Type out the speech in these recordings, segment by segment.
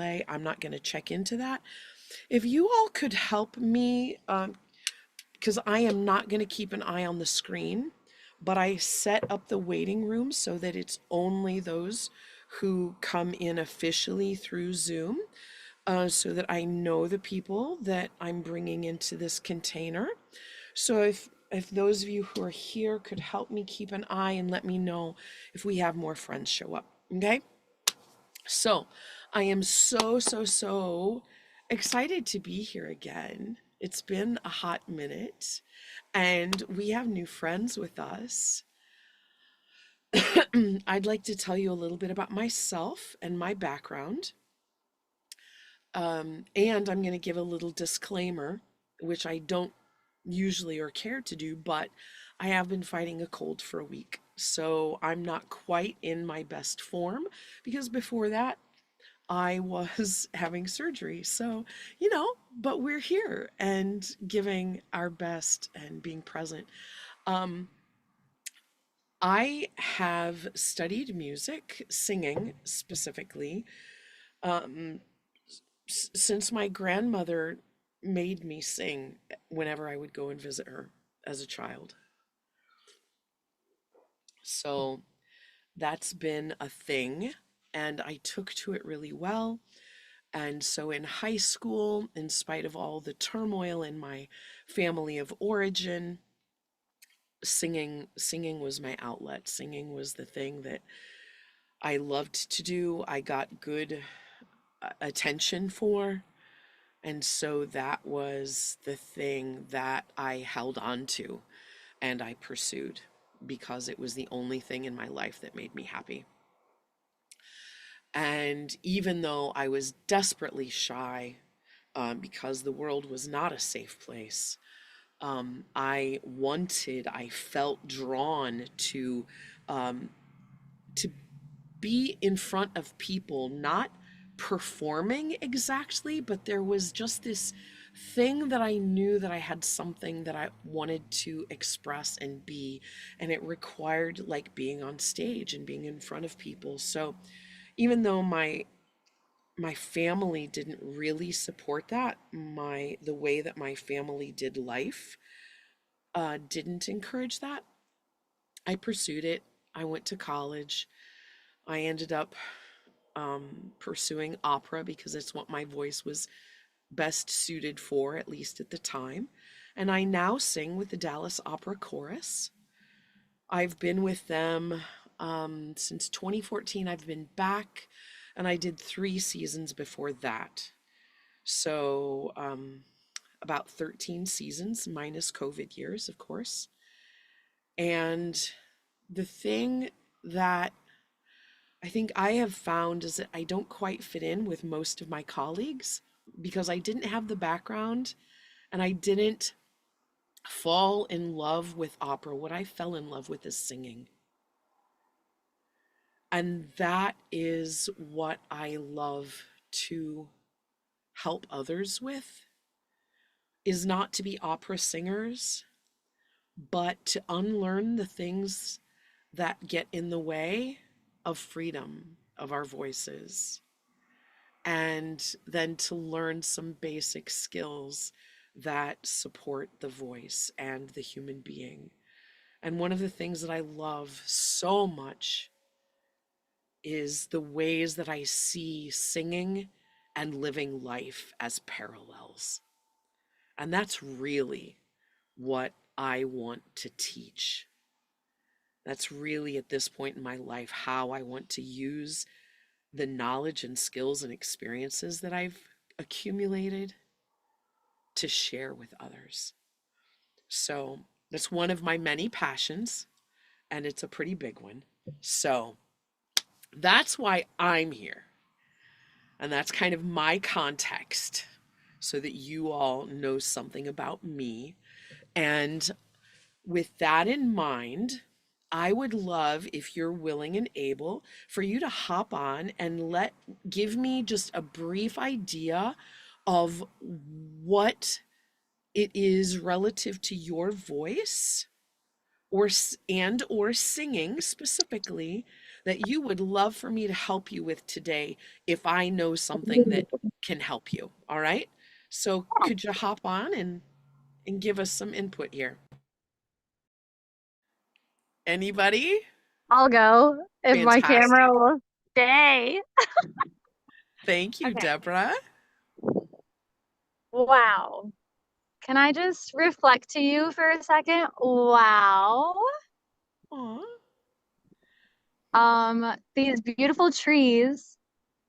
delay. I'm not going to check into that. If you all could help me, because I am not going to keep an eye on the screen, but I set up the waiting room so that it's only those who come in officially through Zoom, so that I know the people that I'm bringing into this container. So if those of you who are here could help me keep an eye and let me know if we have more friends show up. Okay? So I am so excited to be here again. It's been a hot minute and we have new friends with us. I'd like to tell you a little bit about myself and my background. And I'm going to give a little disclaimer, which I don't usually or care to do, but I have been fighting a cold for a week. So I'm not quite in my best form because before that, I was having surgery. So, but we're here and giving our best and being present. Um, I have studied music, singing specifically, um, since my grandmother made me sing whenever I would go and visit her as a child. So that's been a thing, and I took to it really well. And so in high school, in spite of all the turmoil in my family of origin, singing was my outlet. Singing was the thing that I loved to do. I got good attention for. And so that was the thing that I held on to and I pursued because it was the only thing in my life that made me happy. And even though I was desperately shy, because the world was not a safe place, I felt drawn um, to be in front of people, not performing exactly, but there was just this thing that I knew that I had something that I wanted to express and be, and it required like being on stage and being in front of people. So even though my family didn't really support that, the way that my family did life didn't encourage that, I pursued it. I went to college. I ended up pursuing opera because it's what my voice was best suited for, at least at the time. And I now sing with the Dallas Opera Chorus. I've been with them since 2014. I've been back, and I did 3 seasons before that. So about 13 seasons, minus COVID years, of course. And the thing that I think I have found is that I don't quite fit in with most of my colleagues because I didn't have the background and I didn't fall in love with opera. What I fell in love with is singing. And that is what I love to help others with, is not to be opera singers, but to unlearn the things that get in the way of freedom of our voices, and then to learn some basic skills that support the voice and the human being. And one of the things that I love so much is the ways that I see singing and living life as parallels. And that's really what I want to teach. That's really at this point in my life how I want to use the knowledge and skills and experiences that I've accumulated to share with others. So that's one of my many passions, and it's a pretty big one. So that's why I'm here. And that's kind of my context so that you all know something about me. And with that in mind, I would love, if you're willing and able, for you to hop on and give me just a brief idea of what it is relative to your voice or singing specifically that you would love for me to help you with today if I know something that can help you. All right? So could you hop on and give us some input here? Anybody? I'll go if my camera Fantastic. will stay. Thank you, Okay. Deborah. Wow. Can I just reflect to you for a second? Wow. Aw. These beautiful trees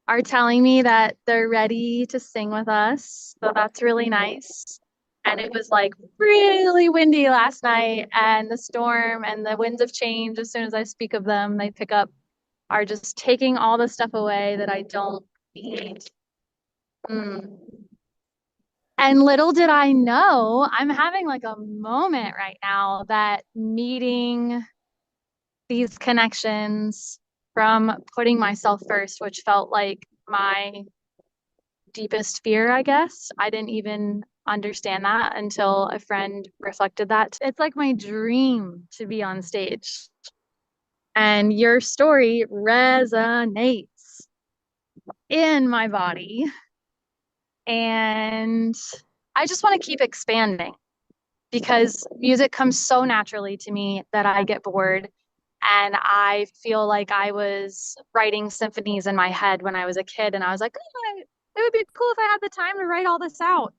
are telling me that they're ready to sing with us. So that's really nice. And it was like really windy last night, and the storm and the winds of change, as soon as I speak of them, they pick up, are just taking all the stuff away that I don't need. Mm. And little did I know, I'm having like a moment right now that meeting these connections from putting myself first, which felt like my deepest fear, I guess. I didn't even understand that until a friend reflected that. It's like my dream to be on stage. And your story resonates in my body. And I just want to keep expanding because music comes so naturally to me that I get bored. And I feel like I was writing symphonies in my head when I was a kid. And I was like, oh, it would be cool if I had the time to write all this out.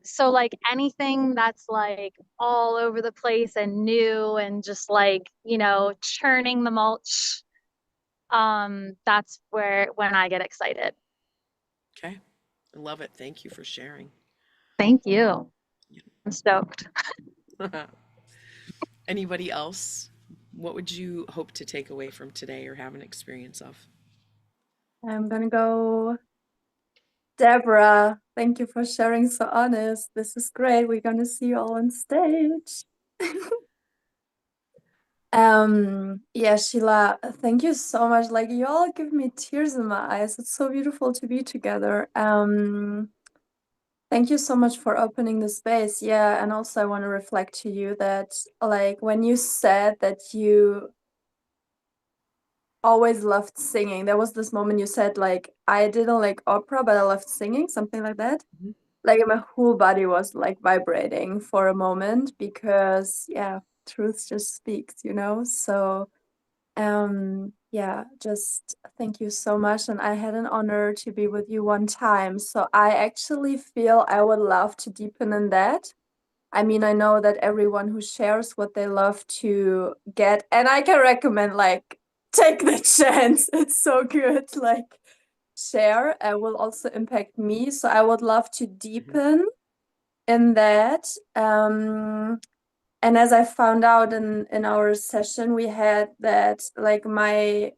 So like anything that's like all over the place and new and just like, churning the mulch, that's where when I get excited. Okay. I love it. Thank you for sharing. Thank you. I'm stoked. Anybody else? What would you hope to take away from today or have an experience of? I'm gonna go Deborah. Thank you for sharing so honest. This is great. We're gonna see you all on stage. Yeah, Sheila, thank you so much. Like you all give me tears in my eyes. It's so beautiful to be together. Thank you so much for opening the space. Yeah, and also I want to reflect to you that like when you said that you always loved singing, there was this moment you said like I didn't like opera, but I loved singing, something like that. Mhm. Like my whole body was like vibrating for a moment because yeah, truth just speaks. So yeah, just thank you so much. And I had an honor to be with you one time. So I actually feel I would love to deepen in that. I mean, I know that everyone who shares what they love to get, and I can recommend like take the chance. It's so good. Like share will also impact me. So I would love to Mhm. deepen in that. And as I found out in our session we had that like my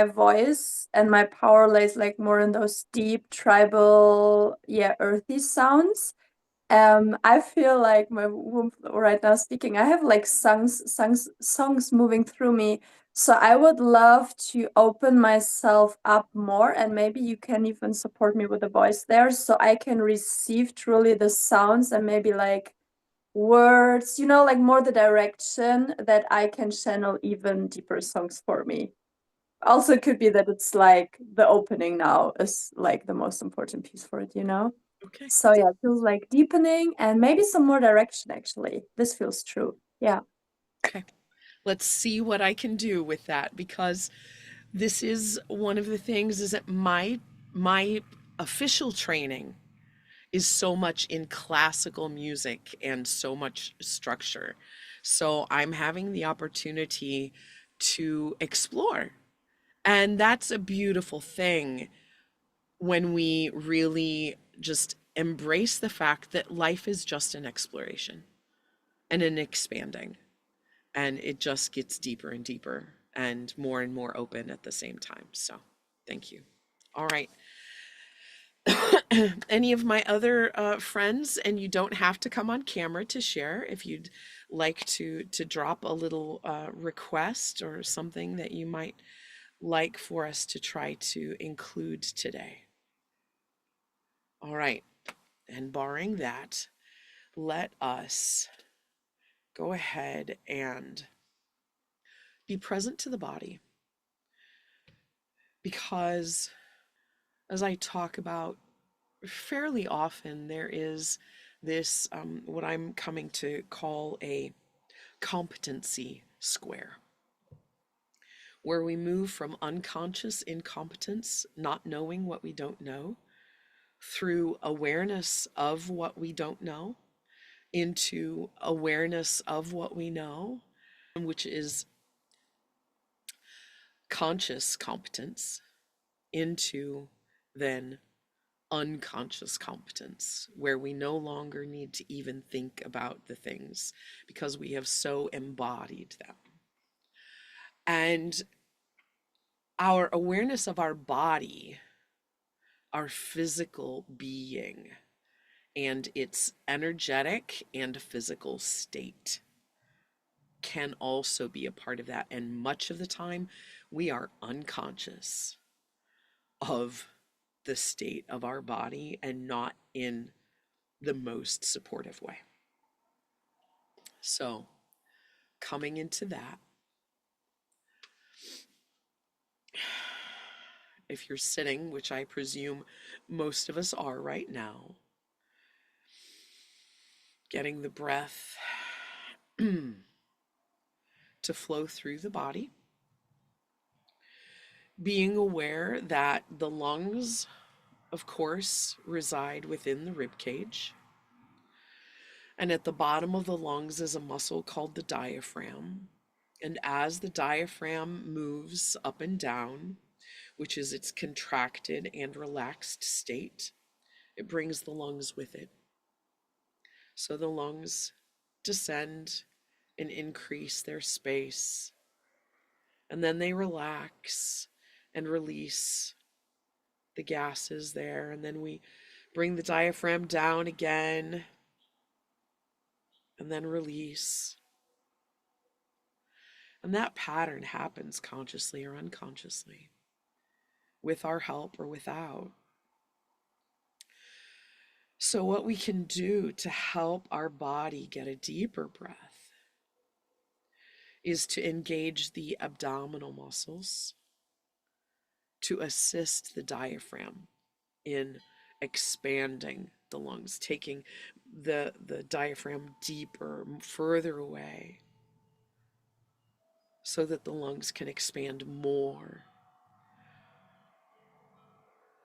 voice and my power lays like more in those deep tribal, yeah, earthy sounds. I feel like my womb right now speaking, I have like songs moving through me. So I would love to open myself up more, and maybe you can even support me with the voice there so I can receive truly the sounds and maybe like words, like more the direction that I can channel even deeper songs for me. Also, it could be that it's like the opening now is like the most important piece for it. Okay. So yeah, it feels like deepening and maybe some more direction actually. This feels true. Yeah. Okay. Let's see what I can do with that because this is one of the things is that my official training is so much in classical music and so much structure. So I'm having the opportunity to explore. And that's a beautiful thing when we really just embrace the fact that life is just an exploration and an expanding. And it just gets deeper and deeper and more open at the same time. So thank you. All right. Any of my other friends, and you don't have to come on camera to share if you'd like to drop a little request or something that you might like for us to try to include today. All right. And barring that, let us go ahead and be present to the body, because as I talk about fairly often, there is this, what I'm coming to call a competency square, where we move from unconscious incompetence, not knowing what we don't know, through awareness of what we don't know, into awareness of what we know, which is conscious competence, into then unconscious competence, where we no longer need to even think about the things because we have so embodied them. And our awareness of our body, our physical being, and its energetic and physical state can also be a part of that. And much of the time, we are unconscious of the state of our body and not in the most supportive way. So, coming into that, if you're sitting, which I presume most of us are right now, getting the breath to flow through the body, being aware that the lungs, of course, reside within the rib cage. And at the bottom of the lungs is a muscle called the diaphragm. And as the diaphragm moves up and down, which is its contracted and relaxed state, it brings the lungs with it. So the lungs descend and increase their space, and then they relax and release the gases there, and then we bring the diaphragm down again and then release. And that pattern happens consciously or unconsciously, with our help or without. So what we can do to help our body get a deeper breath is to engage the abdominal muscles to assist the diaphragm in expanding the lungs, taking the diaphragm deeper, further away, so that the lungs can expand more.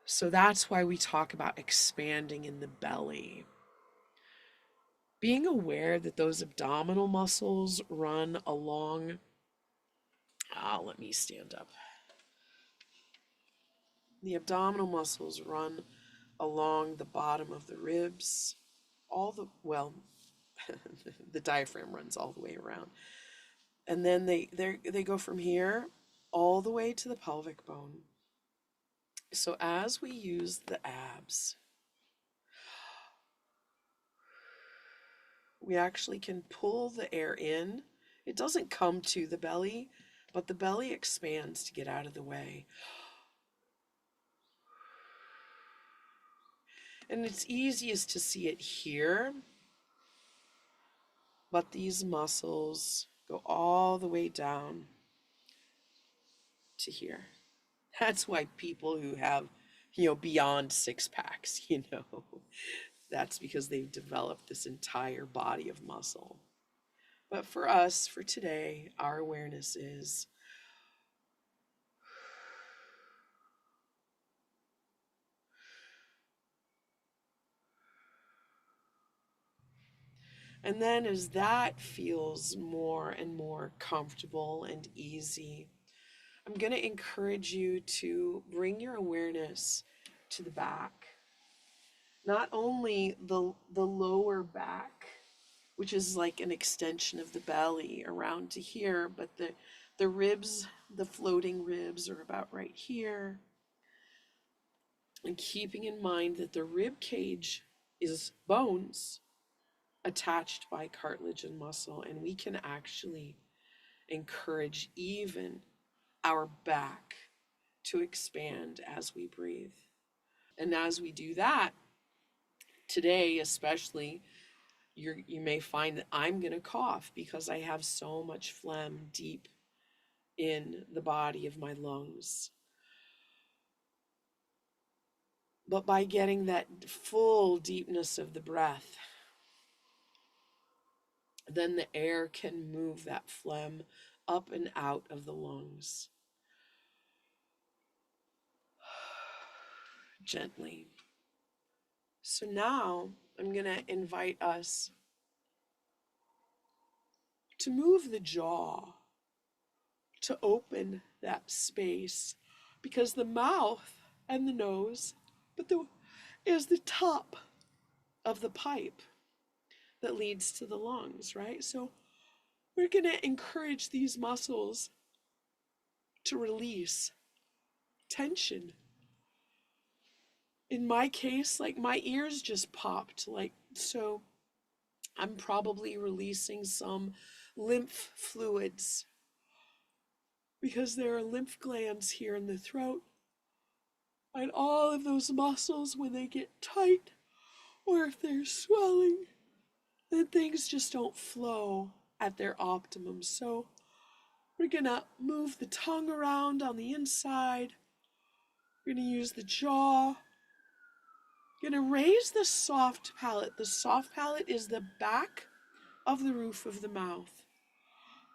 So that's why we talk about expanding in the belly. Being aware that those abdominal muscles run along, let me stand up. The abdominal muscles run along the bottom of the ribs, the diaphragm runs all the way around. And then they go from here all the way to the pelvic bone. So as we use the abs, we actually can pull the air in. It doesn't come to the belly, but the belly expands to get out of the way. And it's easiest to see it here, but these muscles go all the way down to here. That's why people who have, beyond six packs, that's because they've developed this entire body of muscle. But for us, for today, our awareness is and then as that feels more and more comfortable and easy, I'm going to encourage you to bring your awareness to the back. Not only the lower back, which is like an extension of the belly around to here, but the ribs, the floating ribs are about right here. And keeping in mind that the rib cage is bones attached by cartilage and muscle, and we can actually encourage even our back to expand as we breathe. And as we do that, today especially, you may find that I'm going to cough because I have so much phlegm deep in the body of my lungs. But by getting that full deepness of the breath, then the air can move that phlegm up and out of the lungs gently. So now I'm going to invite us to move the jaw, to open that space, because the mouth and the nose, is the top of the pipe that leads to the lungs, right? So we're going to encourage these muscles to release tension. In my case, like my ears just popped, like, so I'm probably releasing some lymph fluids because there are lymph glands here in the throat. And all of those muscles, when they get tight or if they're swelling, then things just don't flow at their optimum. So we're gonna move the tongue around on the inside. We're gonna use the jaw. We're gonna raise the soft palate. The soft palate is the back of the roof of the mouth.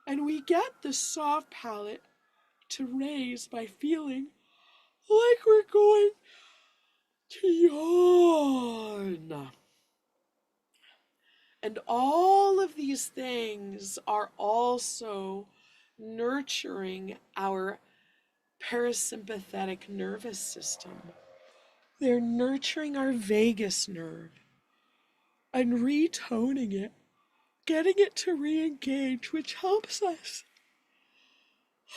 And we get the soft palate to raise by feeling like we're going to yawn. And all of these things are also nurturing our parasympathetic nervous system. They're nurturing our vagus nerve and retoning it, getting it to re-engage, which helps us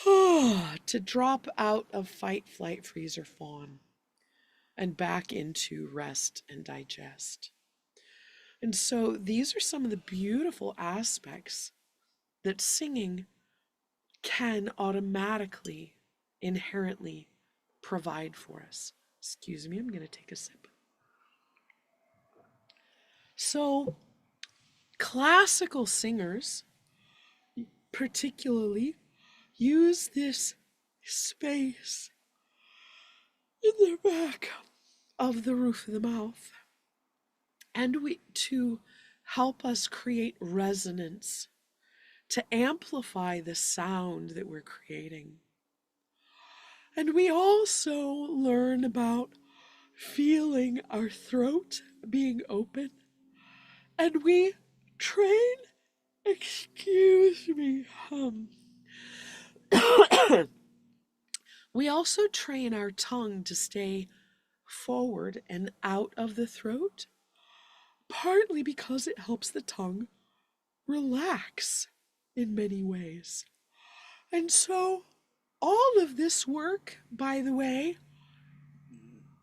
to drop out of fight, flight, freeze, or fawn and back into rest and digest. And so these are some of the beautiful aspects that singing can automatically, inherently provide for us. Excuse me, I'm going to take a sip. So, classical singers, particularly, use this space in their back of the roof of the mouth and to help us create resonance, to amplify the sound that we're creating. And we also learn about feeling our throat being open. And we train, excuse me, we also train our tongue to stay forward and out of the throat, partly because it helps the tongue relax in many ways. And so all of this work, by the way,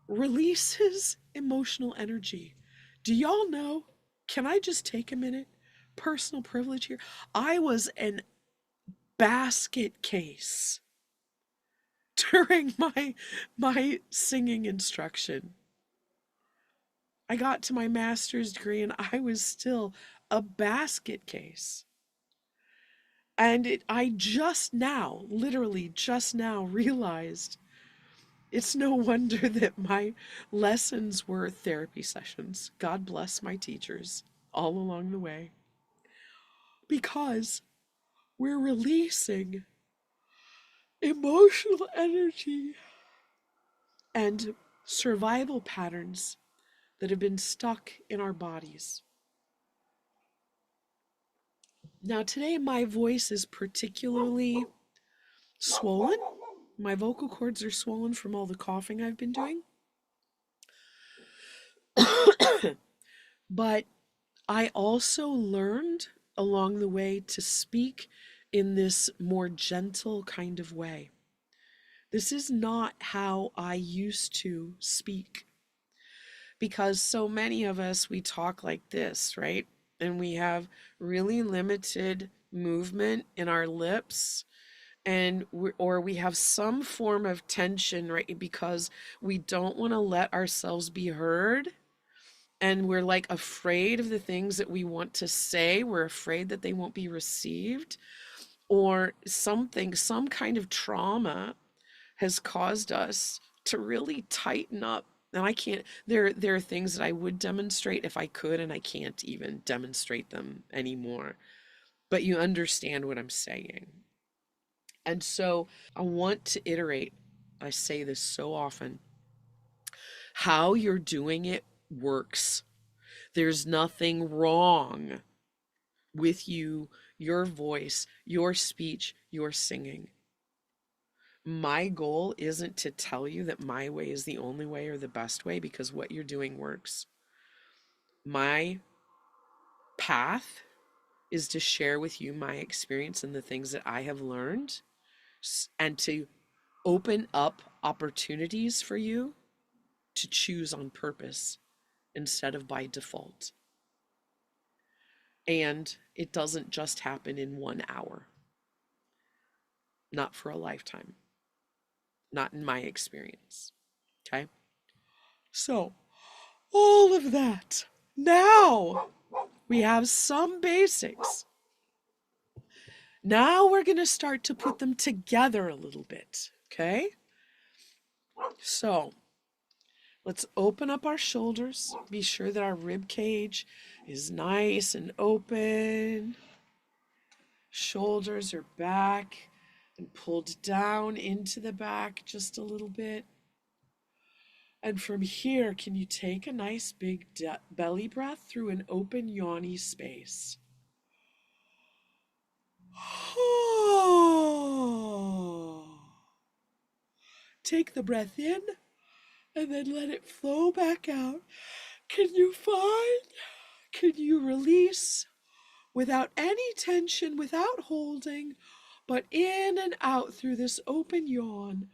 releases emotional energy. Do y'all know? Can I just take a minute? Personal privilege here. I was an basket case during my singing instruction. I got to my master's degree and I was still a basket case. And I just now, literally just now, realized it's no wonder that my lessons were therapy sessions. God bless my teachers all along the way. Because we're releasing emotional energy and survival patterns that have been stuck in our bodies. Now, today my voice is particularly swollen. My vocal cords are swollen from all the coughing I've been doing. But I also learned along the way to speak in this more gentle kind of way. This is not how I used to speak, because so many of us, we talk like this, right? And we have really limited movement in our lips, and or we have some form of tension, right? Because we don't want to let ourselves be heard. And we're like afraid of the things that we want to say. We're afraid that they won't be received. or something, some kind of trauma has caused us to really tighten up. And I can't, there are things that I would demonstrate if I could, and I can't even demonstrate them anymore. But you understand what I'm saying. And so I want to iterate. I say this so often. How you're doing it works. There's nothing wrong with you, your voice, your speech, your singing. My goal isn't to tell you that my way is the only way or the best way, because what you're doing works. My path is to share with you my experience and the things that I have learned, and to open up opportunities for you to choose on purpose instead of by default. And it doesn't just happen in 1 hour, not for a lifetime, not in my experience. Okay? So, all of that. Now we have some basics. Now we're going to start to put them together a little bit. Okay? So, let's open up our shoulders. Be sure that our rib cage is nice and open. Shoulders are back and pulled down into the back just a little bit. And from here, can you take a nice big belly breath through an open, yawny space? Take the breath in and then let it flow back out. Can you find? Can you release without any tension, without holding, but in and out through this open yawn?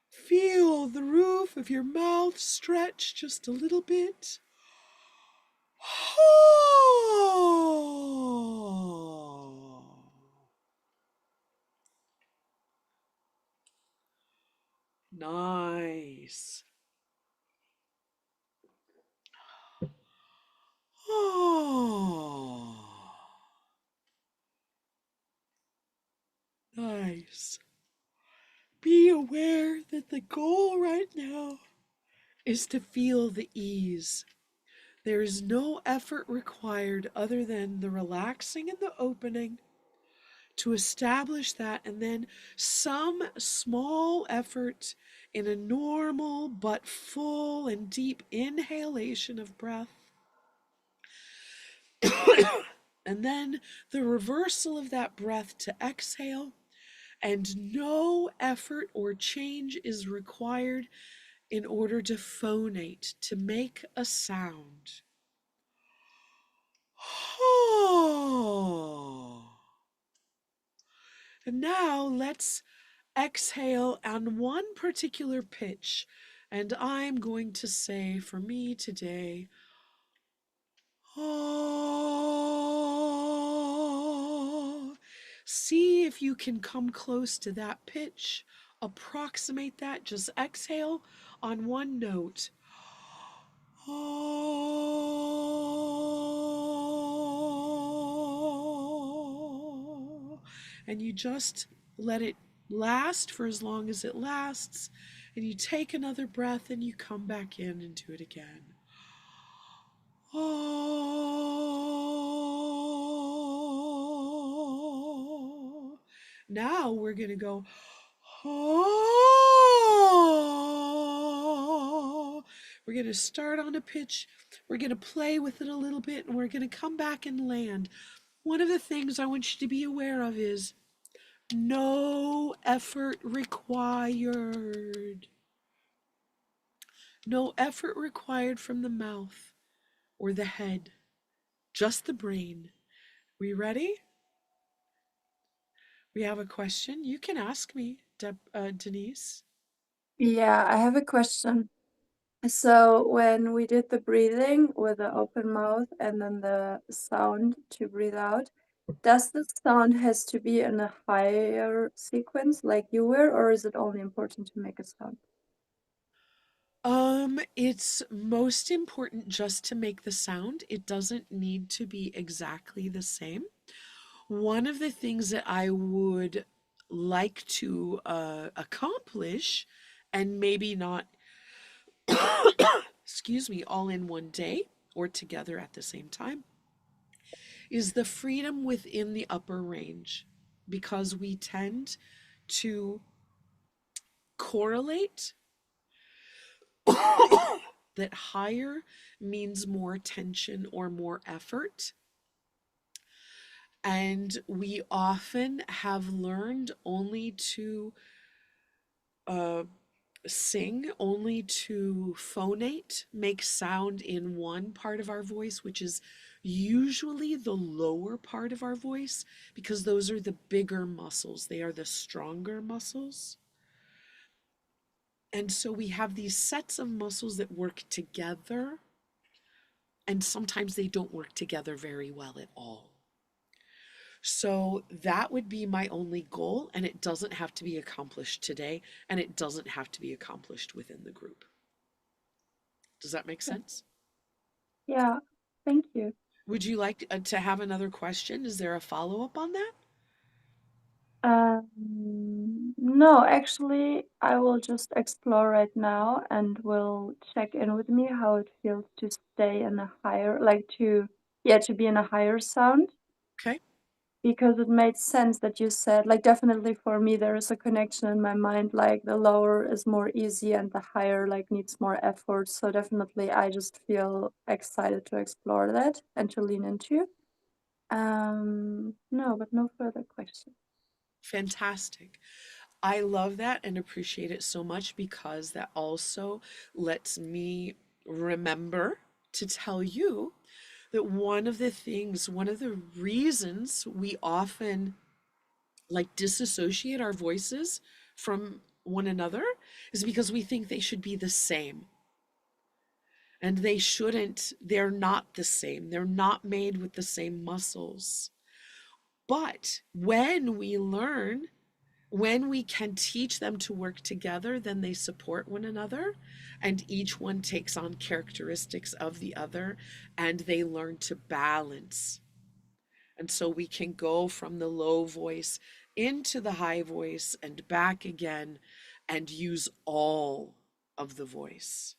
Feel the roof of your mouth stretch just a little bit. Nice. Oh, nice. Be aware that the goal right now is to feel the ease. There is no effort required other than the relaxing and the opening to establish that, and then some small effort in a normal but full and deep inhalation of breath. And then the reversal of that breath to exhale, and no effort or change is required in order to phonate, to make a sound. And now let's exhale on one particular pitch. And I'm going to say for me today, oh. See if you can come close to that pitch. Approximate that. Just exhale on one note. Oh. And you just let it last for as long as it lasts. And you take another breath and you come back in and do it again. Oh. Now we're going to go, oh. We're going to start on a pitch. We're going to play with it a little bit, and we're going to come back and land. One of the things I want you to be aware of is no effort required. No effort required from the mouth or the head, just the brain. We ready? We have a question. You can ask me, Denise. Yeah, I have a question. So when we did the breathing with the open mouth and then the sound to breathe out, does the sound has to be in a higher sequence like you were, or is it only important to make a sound? It's most important just to make the sound. It doesn't need to be exactly the same. One of the things that I would like to accomplish, and maybe not, excuse me, all in one day or together at the same time, is the freedom within the upper range, because we tend to correlate that higher means more tension or more effort. And we often have learned only to uh, sing, only to phonate, make sound in one part of our voice, which is usually the lower part of our voice, because those are the bigger muscles, they are the stronger muscles. And so we have these sets of muscles that work together, and sometimes they don't work together very well at all. So that would be my only goal, and it doesn't have to be accomplished today, and it doesn't have to be accomplished within the group. Does that make sense? Yeah, thank you. Would you like to have another question? Is there a follow-up on that? No, actually, I will just explore right now and will check in with me how it feels to stay in a higher, like to be in a higher sound. Okay. Because it made sense that you said, like, definitely for me, there is a connection in my mind, like the lower is more easy and the higher, like, needs more effort. So definitely, I just feel excited to explore that and to lean into. No, but no further questions. Fantastic. I love that and appreciate it so much, because that also lets me remember to tell you that one of the reasons we often like disassociate our voices from one another is because we think they should be the same. And they shouldn't, they're not the same. They're not made with the same muscles. But when we can teach them to work together, then they support one another, and each one takes on characteristics of the other, and they learn to balance. And so we can go from the low voice into the high voice and back again and use all of the voice.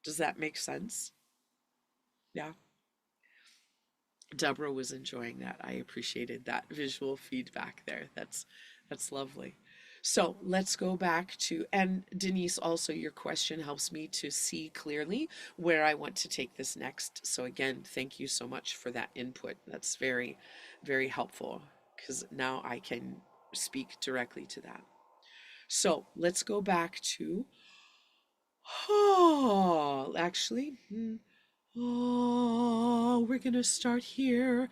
Does that make sense? Yeah. Deborah was enjoying that. I appreciated that visual feedback there. That's lovely. So let's go back to, and Denise, also your question helps me to see clearly where I want to take this next. So again, thank you so much for that input. That's very, very helpful, because now I can speak directly to that. So let's go back to, oh, actually, oh, we're going to start here.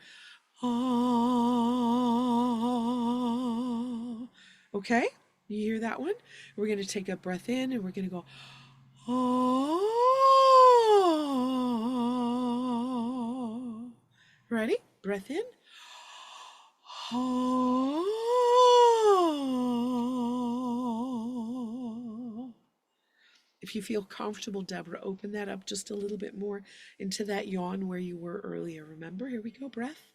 Oh. Okay, you hear that one? We're going to take a breath in and we're going to go, oh. Ready? Breath in. Oh. If you feel comfortable, Deborah, open that up just a little bit more into that yawn where you were earlier. Remember? Here we go. Breath.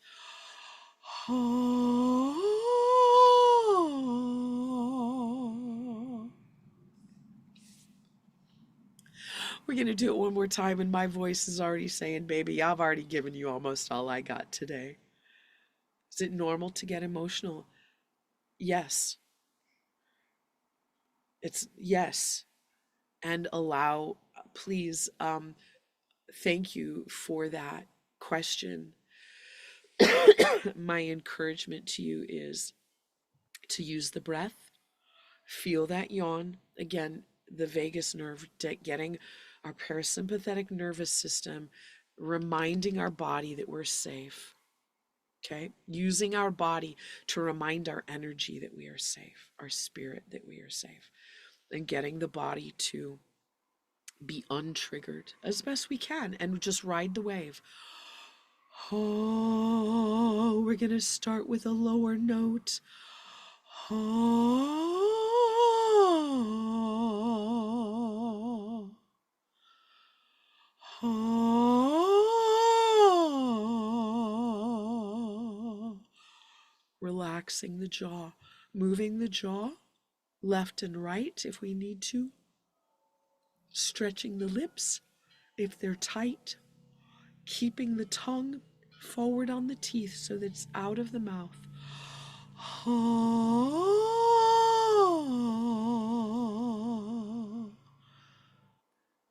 We're going to do it one more time, and my voice is already saying, baby, I've already given you almost all I got today. Is it normal to get emotional? Yes. It's yes. And allow, please, thank you for that question. My encouragement to you is to use the breath, feel that yawn. Again, the vagus nerve, getting our parasympathetic nervous system, reminding our body that we're safe. Okay, using our body to remind our energy that we are safe, our spirit that we are safe, and getting the body to be untriggered as best we can and just ride the wave. Oh, we're going to start with a lower note. Oh. relaxing the jaw, moving the jaw left and right if we need to, stretching the lips if they're tight, keeping the tongue forward on the teeth so that it's out of the mouth.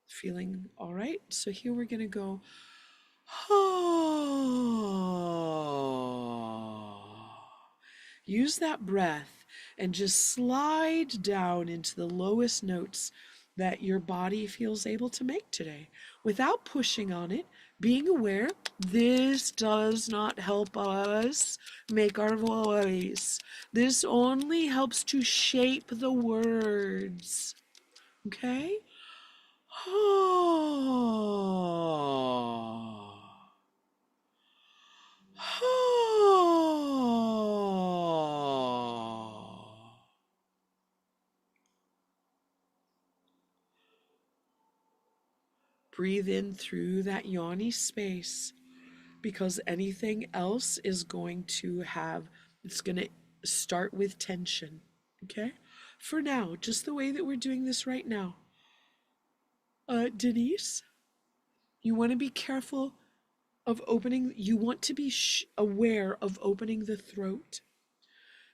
Feeling all right? So here we're going to go. Use that breath and just slide down into the lowest notes that your body feels able to make today without pushing on it, being aware this does not help us make our voice. This only helps to shape the words. Okay? Breathe in through that yawny space, because anything else is going to have, it's going to start with tension. Okay? For now, just the way that we're doing this right now. Denise, you want to be careful of opening, you want to be aware of opening the throat,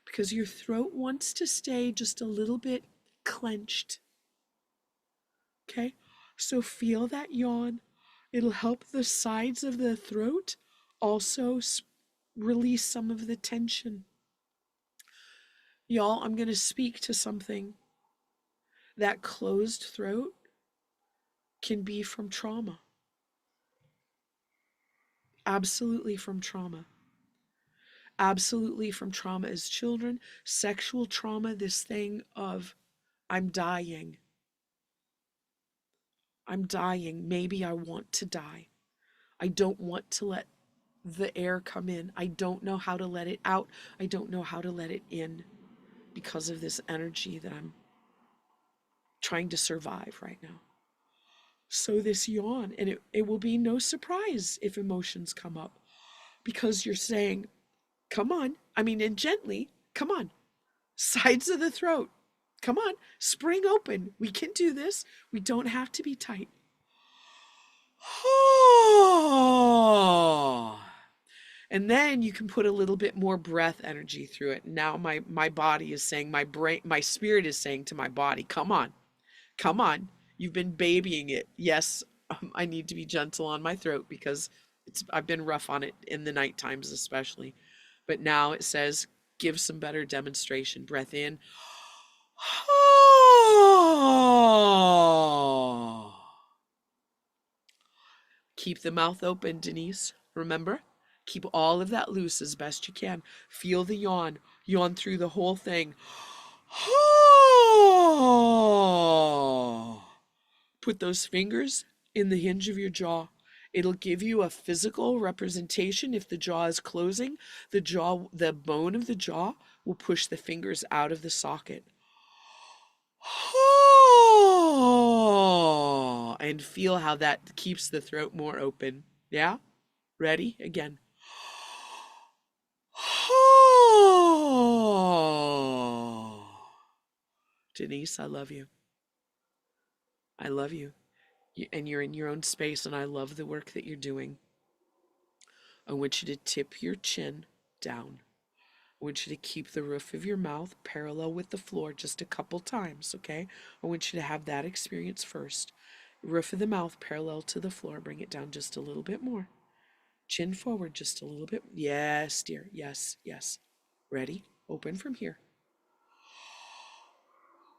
because your throat wants to stay just a little bit clenched. Okay? So feel that yawn. It'll help the sides of the throat also release some of the tension. Y'all, I'm going to speak to something. That closed throat can be from trauma. Absolutely from trauma. Absolutely from trauma as children. Sexual trauma, this thing of, I'm dying. I'm dying. Maybe I want to die. I don't want to let the air come in. I don't know how to let it out. I don't know how to let it in because of this energy that I'm trying to survive right now. So this yawn, and it will be no surprise if emotions come up, because you're saying, come on, and gently, come on, sides of the throat, come on, spring open. We can do this. We don't have to be tight. And then you can put a little bit more breath energy through it. Now my body is saying, my brain, my spirit is saying to my body, come on, come on. You've been babying it. Yes, I need to be gentle on my throat because I've been rough on it in the night times especially. But now it says, give some better demonstration. Breath in. Keep the mouth open, Denise. Remember? Keep all of that loose as best you can. Feel the yawn. Yawn through the whole thing. Put those fingers in the hinge of your jaw. It'll give you a physical representation. If the jaw is closing, the bone of the jaw will push the fingers out of the socket. And feel how that keeps the throat more open. Yeah? Ready? Again. Denise, I love you. I love you. And you're in your own space, and I love the work that you're doing. I want you to tip your chin down. I want you to keep the roof of your mouth parallel with the floor just a couple times, okay? I want you to have that experience first. Roof of the mouth parallel to the floor. Bring it down just a little bit more. Chin forward just a little bit. Yes, dear. Yes, yes. Ready? Open from here.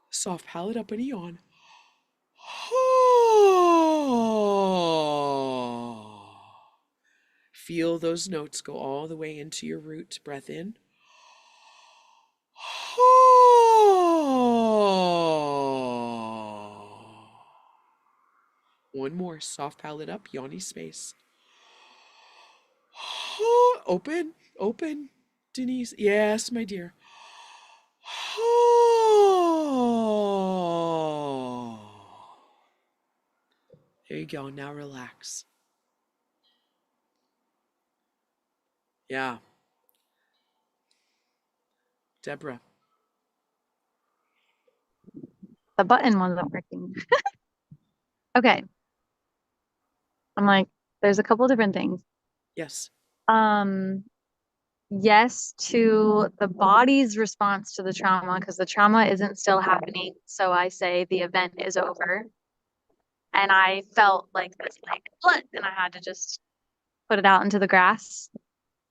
Soft palate up and a yawn. Feel those notes go all the way into your root. Breath in. One more. Soft palate up, yawny space. Open, open, Denise. Yes, my dear. There you go. Now relax. Yeah. Deborah. The button wasn't working. Okay. I'm like, there's a couple different things. Yes. Um, yes to the body's response to the trauma because the trauma isn't still happening. So I say the event is over. And I felt like this like blood and I had to just put it out into the grass.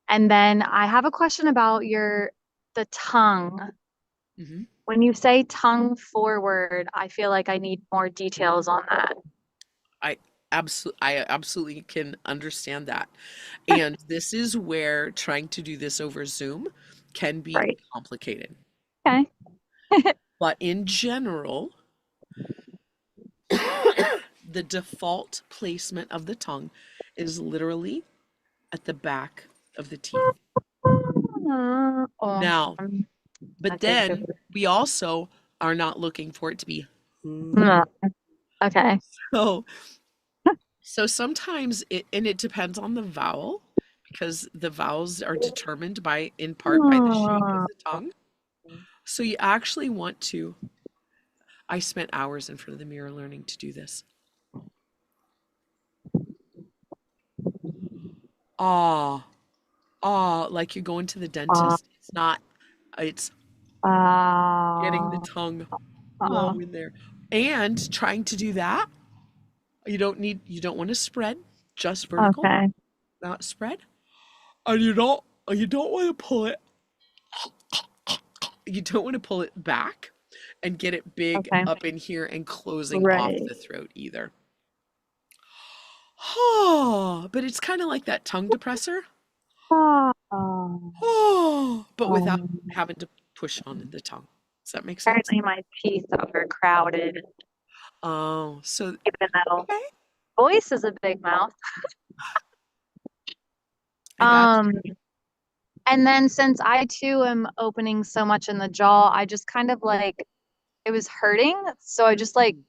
And then I have a question about the tongue. Hmm. When you say tongue forward, I feel like I need more details on that. I absolutely can understand that. And this is where trying to do this over Zoom can be Right. complicated. Okay. But in general, the default placement of the tongue is literally at the back of the teeth. Oh, Now, but that takes then over. we also are not looking for it to be No. Okay. so so sometimes it depends on the vowel because the vowels are determined by in part by the shape of the tongue. So you actually want to I spent hours in front of the mirror learning to do this. Ah, like you're going to the Uh, dentist. It's getting the uh, tongue uh, low in there. And trying to do that, you don't want to spread, just vertical, okay. not spread. And you don't want to pull it you don't want to pull it back and get it big Okay. up in here and closing off Right. the throat either. Oh, but it's kind of like that tongue depressor. Oh, Oh, but without um, having to push on the tongue. Does that make sense? apparently my teeth are crowded, Oh, so even though okay. voice is a big mouth. I got Um, and then since I too am opening so much in the jaw, I just kind of like it was hurting, so I just like you.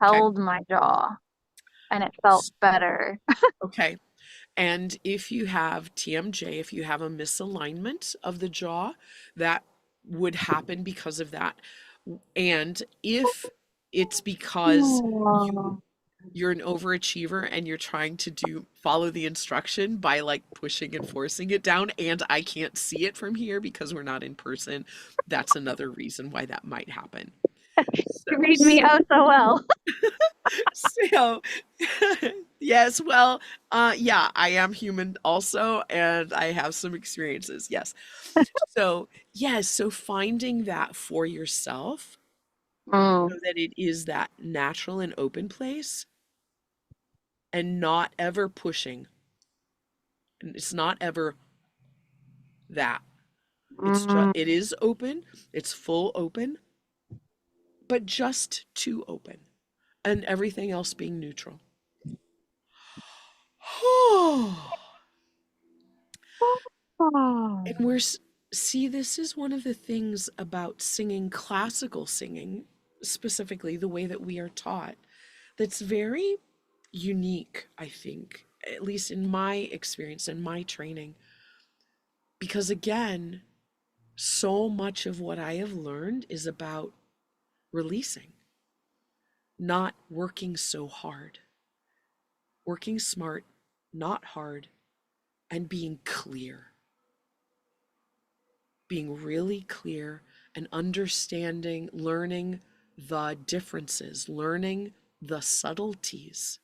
Okay. held my jaw and it felt better. Okay. And if you have TMJ, if you have a misalignment of the jaw, that would happen because of that. And if it's because Oh, you're an overachiever and you're trying to follow the instruction by like pushing and forcing it down and I can't see it from here because we're not in person, that's another reason why that might happen. So, you read me oh so well. so yes, well, yeah, I am human also, and I have some experiences. Yes. So, yes, so finding that for yourself Mm, so that it is that natural and open place and not ever pushing. And it's not ever that. mm, It is open, it's full open, but just too open, and everything else being neutral. oh, And see, this is one of the things about singing, classical singing, specifically the way that we are taught, that's very unique, I think, at least in my experience and my training. Because again, so much of what I have learned is about releasing, not working so hard, working smart, not hard, and being clear, being really clear and understanding, learning the differences, learning the subtleties,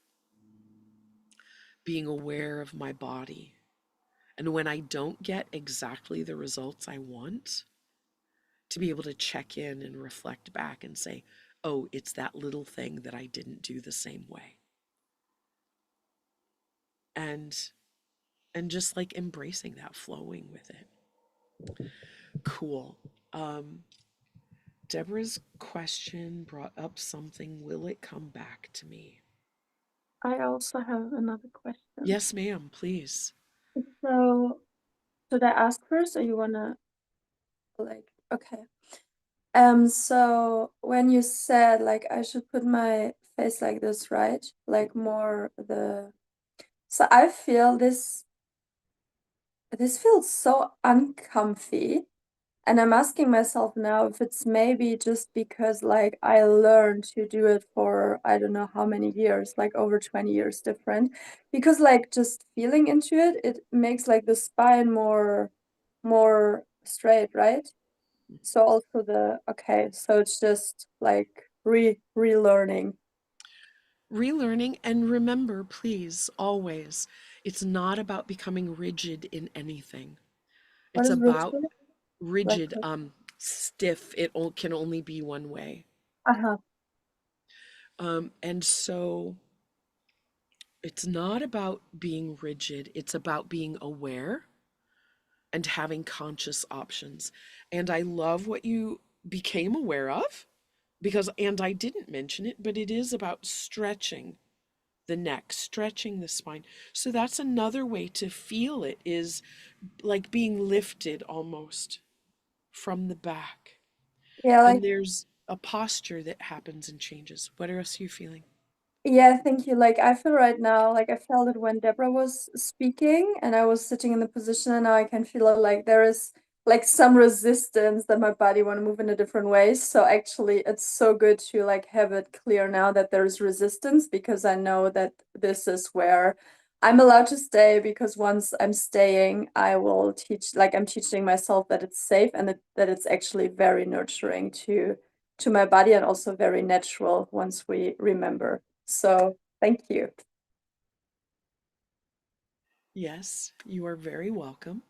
being aware of my body. And when I don't get exactly the results I want, to be able to check in and reflect back and say, oh, it's that little thing that I didn't do the same way. And just like embracing that, flowing with it. Cool. Um, Deborah's question brought up something. Will it come back to me? I also have another question. Yes, ma'am, please. So, should I ask first, or you wanna like? Okay. So when you said like I should put my face like this, right? Like more the. So I feel this feels so uncomfy, And I'm asking myself now if it's maybe just because like I learned to do it for I don't know how many years, like over 20 years different. Because like just feeling into it, it makes like the spine more straight, right? So also okay, so it's just like relearning. Relearning, and remember, please, always, it's not about becoming rigid in anything. What It's is about ritual? Like, rigid, stiff. Can only be one way. uh-huh. And so it's not about being rigid, it's about being aware and having conscious options. And I love what you became aware of because, and I didn't mention it, but it is about stretching the neck, stretching the spine. So that's another way to feel it, is like being lifted almost from the back. Yeah, like And there's a posture that happens and changes. What else are you feeling? yeah, thank you. Like I feel right now, like I felt it when Deborah was speaking and I was sitting in the position and now I can feel it like there is like some resistance that my body want to move in a different way. So actually it's so good to like have it clear now that there's resistance because I know that this is where I'm allowed to stay because once I'm staying, I will teach, like I'm teaching myself that it's safe and that it's actually very nurturing to my body and also very natural once we remember. So thank you. Yes, you are very welcome.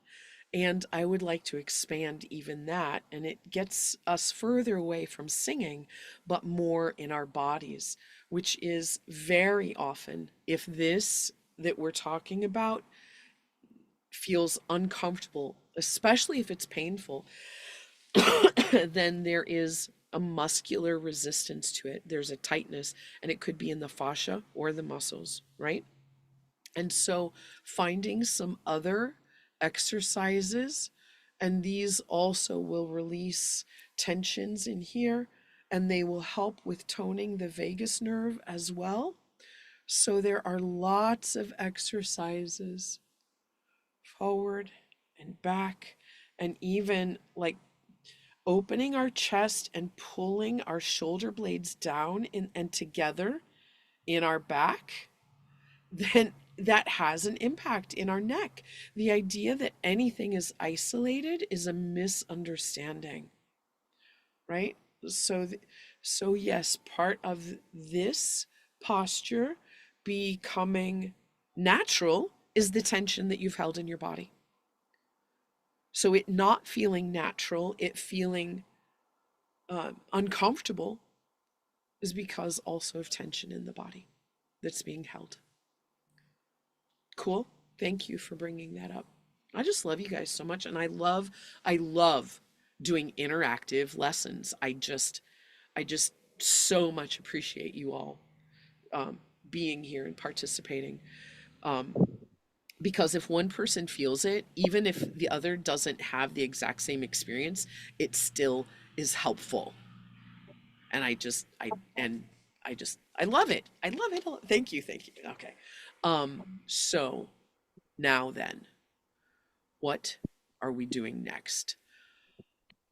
And I would like to expand even that, and it gets us further away from singing, but more in our bodies, which is very often, if this that we're talking about feels uncomfortable, especially if it's painful, then there is a muscular resistance to it. There's a tightness, and it could be in the fascia or the muscles, right? And so finding some other exercises, and these also will release tensions in here, and they will help with toning the vagus nerve as well. So there are lots of exercises forward and back, and even like opening our chest and pulling our shoulder blades down and together in our back, then that has an impact in our neck. The idea that anything is isolated is a misunderstanding, right? So, so yes, part of this posture becoming natural is the tension that you've held in your body. So it not feeling natural, it feeling uncomfortable is because also of tension in the body that's being held. Cool. Thank you for bringing that up. I just love you guys so much, and I love doing interactive lessons. I just so much appreciate you all um, being here and participating. Um, because if one person feels it, even if the other doesn't have the exact same experience, it still is helpful. And I love it. I love it. Thank you. Thank you. Okay. So now then, what are we doing next?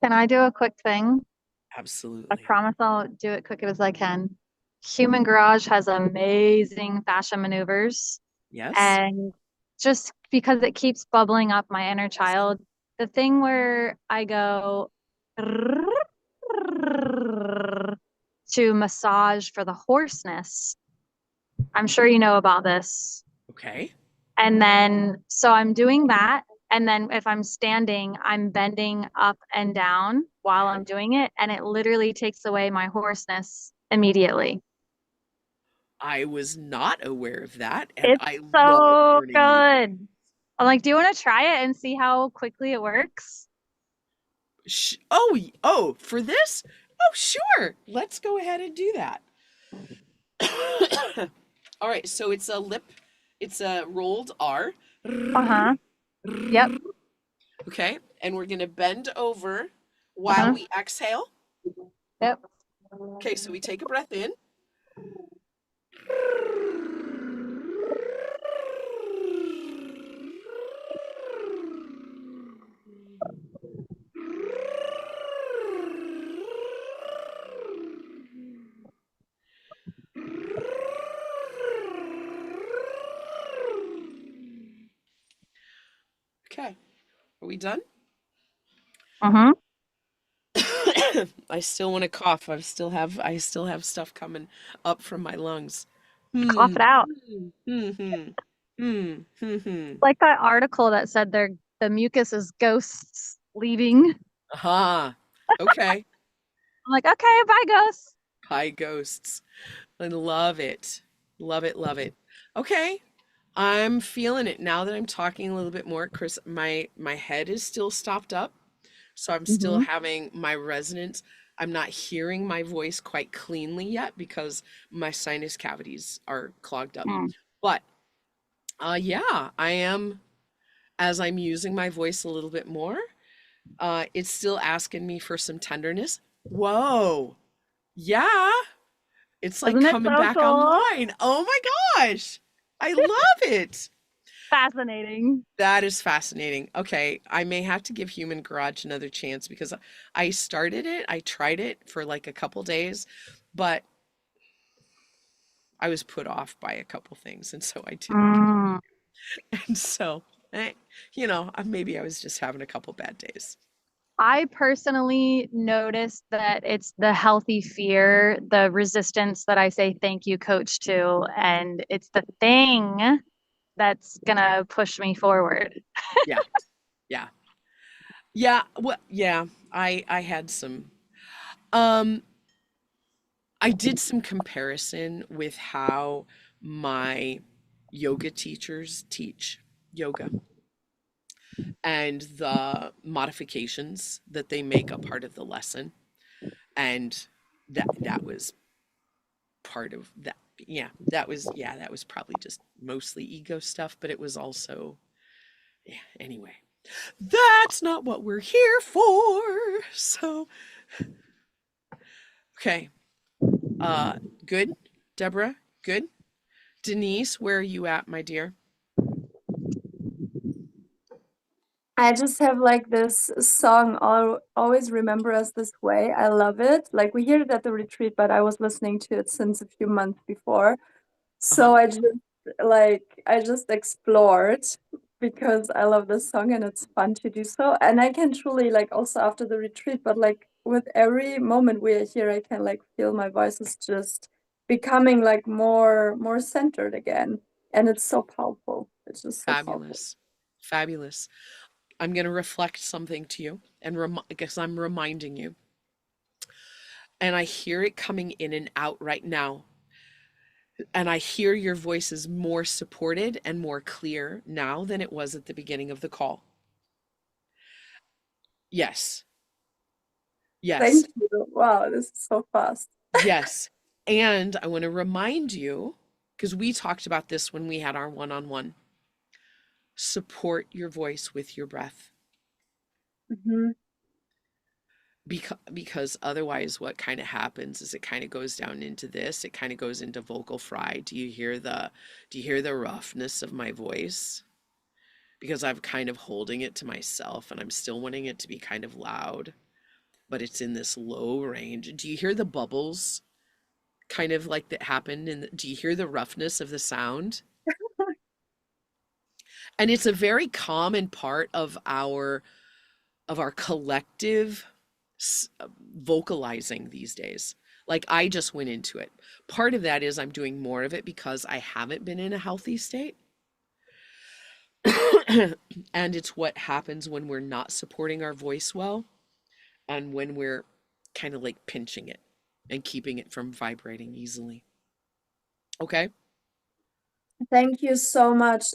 Can I do a quick thing? I Absolutely. promise I'll do it quick as I can. Human Garage has amazing fascia maneuvers. Yes. And just because it keeps bubbling up my inner child, the thing where I go to massage for the hoarseness, I'm sure you know about this. Okay. And then, so I'm doing that. And then if I'm standing, I'm bending up and down while Uh-huh. I'm doing it. And it literally takes away my hoarseness immediately. I was not aware of that, and It's I love so learning new things. good. I'm like, do you want to try it and see how quickly it works? Oh, for this? Oh, sure. Let's go ahead and do that. All right, so it's a rolled R. Uh-huh. Yep. Okay, and we're gonna bend over while Uh-huh. we exhale. Yep. Okay, so we take a breath in. we done? Mm-hmm. I still want to cough. I still have stuff coming up from my lungs. Hmm. Cough it out. Hmm. Hmm. Hmm. Hmm. Hmm. Like that article that said the mucus is ghosts leaving. Aha. Okay. I'm like, okay, bye, ghosts. Hi, ghosts. I love it. Love it. Love it. Okay. I'm feeling it now that I'm talking a little bit more. Chris, my head is still stopped up, so I'm still Mm-hmm. having my resonance. I'm not hearing my voice quite cleanly yet because my sinus cavities are clogged up. Mm. But yeah, I am as I'm using my voice a little bit more. It's still asking me for some tenderness. Whoa. Yeah. It's like Isn't it coming so back cool? online. Oh my gosh. I love it. Fascinating. That is fascinating. Okay, I may have to give Human Garage another chance because I started it, I tried it for like a couple days, but I was put off by a couple things, and so I didn't. Mm. And so, eh, maybe I was just having a couple bad days. I personally noticed that it's the healthy fear, the resistance that I say thank you, coach, to, and it's the thing that's gonna push me forward. Yeah, yeah, yeah. Well, yeah. I had some. Um, I did some comparison with how my yoga teachers teach yoga and the modifications that they make a part of the lesson. And that was part of that. That was probably just mostly ego stuff, but it was also, yeah, anyway. That's not what we're here for. So, okay. Uh good. Deborah, good. Denise, where are you at, my dear? I just have like this song, Always Remember Us This Way. I love it. Like we hear it at the retreat, but I was listening to it since a few months before. Uh-huh. So I just explored because I love this song and it's fun to do so. And I can truly like also after the retreat, but like with every moment we are here, I can like feel my voice is just becoming like more centered again. And it's so powerful. It's just so powerful. Fabulous. Fabulous. I'm going to reflect something to you and because I'm reminding you. And I hear it coming in and out right now. And I hear your voice is more supported and more clear now than it was at the beginning of the call. Yes. Yes. Thank you. Wow, this is so fast. Yes. And I want to remind you, because we talked about this when we had our one-on-one, support your voice with your breath. Hmm. Because otherwise what kind of happens is it kind of goes down into this, it kind of goes into vocal fry. Do you hear the roughness of my voice? Because I'm kind of holding it to myself and I'm still wanting it to be kind of loud, but it's in this low range. Do you hear the bubbles kind of like that happened do you hear the roughness of the sound? And it's a very common part of our collective vocalizing these days. Like I just went into it. Part of that is I'm doing more of it because I haven't been in a healthy state. And it's what happens when we're not supporting our voice well and when we're kind of like pinching it and keeping it from vibrating easily. Okay? Thank you so much.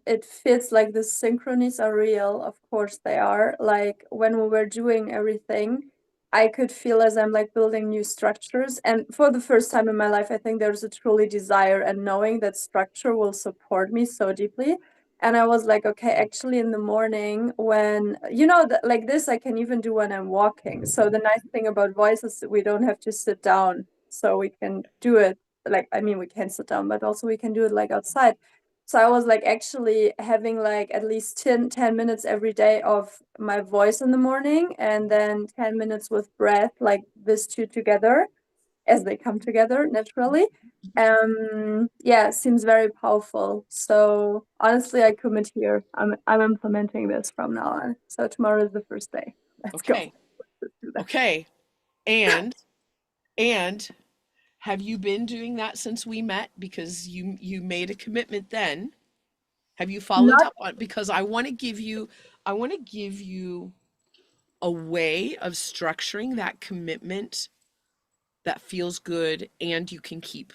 It fits like the synchronies are real. Of course they are. Like when we were doing everything, I could feel as I'm like building new structures. And for the first time in my life, I think there's a truly desire and knowing that structure will support me so deeply. And I was like, okay, actually in the morning when, like this, I can even do when I'm walking. So the nice thing about voice is that we don't have to sit down. So we can do it like I mean we can sit down but also we can do it like outside. So I was like actually having like at least 10 minutes every day of my voice in the morning and then 10 minutes with breath, like this two together. as they come together naturally. Yeah, it seems very powerful. So honestly, I commit here. I'm implementing this from now on. So tomorrow is the first day. Let's go. Okay. Let's do that. Okay. And and have you been doing that since we met? Because you made a commitment then. Have you followed Not up on, because I want to give you a way of structuring that commitment that feels good and you can keep.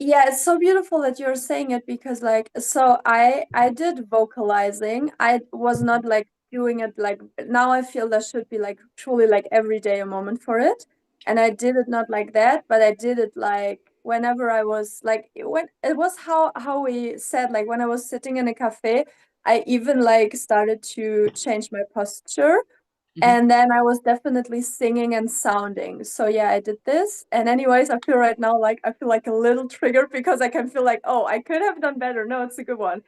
Yeah, it's so beautiful that you're saying it because like so I did vocalizing. I was not like doing it like now I feel there should be like truly like every day a moment for it. And I did it not like that, but I did it like whenever I was like when it was how we said like when I was sitting in a cafe, I even like started to change my posture Mhm. and then I was definitely singing and sounding. So yeah, I did this. And anyways, I feel right now like I feel like a little triggered because I can feel like, oh, I could have done better. No, it's a good one.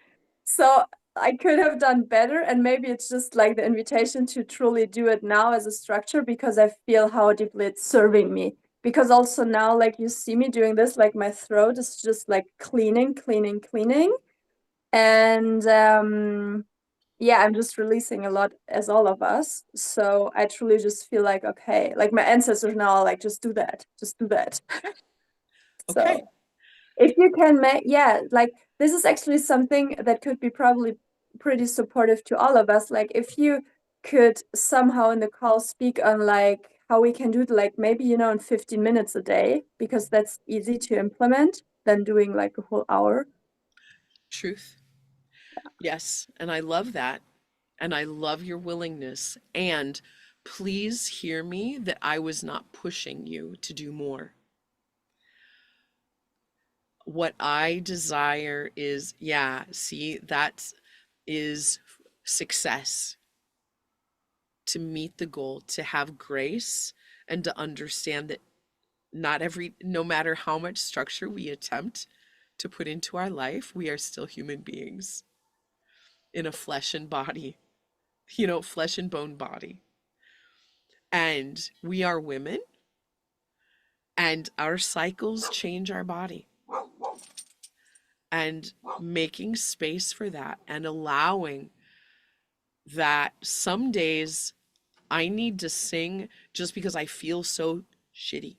So I could have done better. And maybe it's just like the invitation to truly do it now as a structure because I feel how deeply it's serving me. Because also now, like you see me doing this, like my throat is just like cleaning, cleaning, cleaning. And yeah, I'm just releasing a lot as all of us. So I truly just feel like, okay, like my ancestors now are like, just do that, just do that. Okay. So if you can make, yeah, like this is actually something that could be probably pretty supportive to all of us. Like if you could somehow in the call speak on like how we can do it, like maybe, you know, in 15 minutes a day, because that's easy to implement than doing like a whole hour. Truth. Yes. And I love that. And I love your willingness. And please hear me that I was not pushing you to do more. What I desire is, yeah, see, that is success, to meet the goal, to have grace, and to understand that no matter how much structure we attempt to put into our life, we are still human beings in a flesh and body, flesh and bone body. And we are women, and our cycles change our body. And making space for that and allowing that some days I need to sing just because I feel so shitty.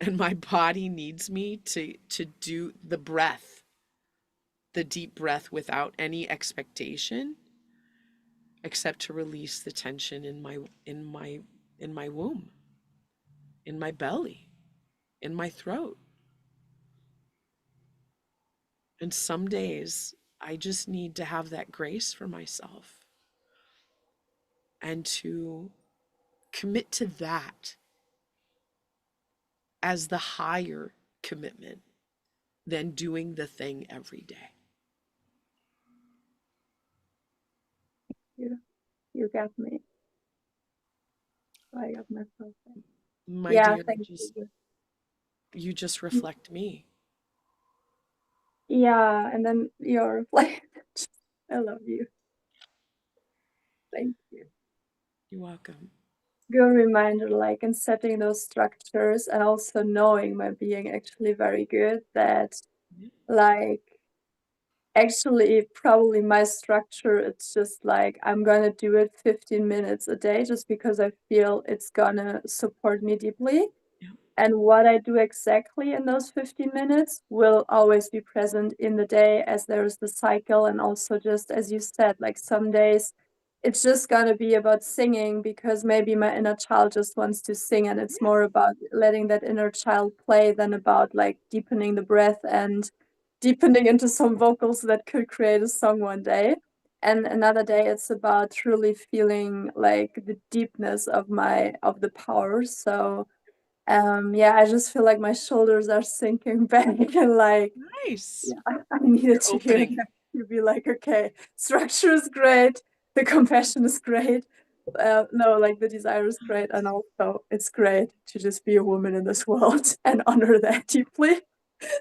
And my body needs me to do the breath, the deep breath without any expectation except to release the tension in my womb, in my belly, in my throat. And some days I just need to have that grace for myself and to commit to that as the higher commitment than doing the thing every day. You got me. I got myself. My Yeah, dear, thank you. you just reflect me. Yeah, and then you're like, I love you. Thank you. You're welcome. Good reminder, like in setting those structures and also knowing my being actually very good that like actually probably my structure it's just like I'm gonna do it 15 minutes a day just because I feel it's gonna support me deeply. Yeah. And what I do exactly in those 15 minutes will always be present in the day as there's the cycle. And also, just as you said, like some days it's just going to be about singing because maybe my inner child just wants to sing. And it's more about letting that inner child play than about like deepening the breath and deepening into some vocals that could create a song one day. And another day it's about truly feeling like the deepness of the power. So yeah, I just feel like my shoulders are sinking back and like, Nice. yeah, I needed You're to hear opening. that to be like, okay, structure is great, the compassion is great. No, like the desire is great, and also it's great to just be a woman in this world and honor that deeply,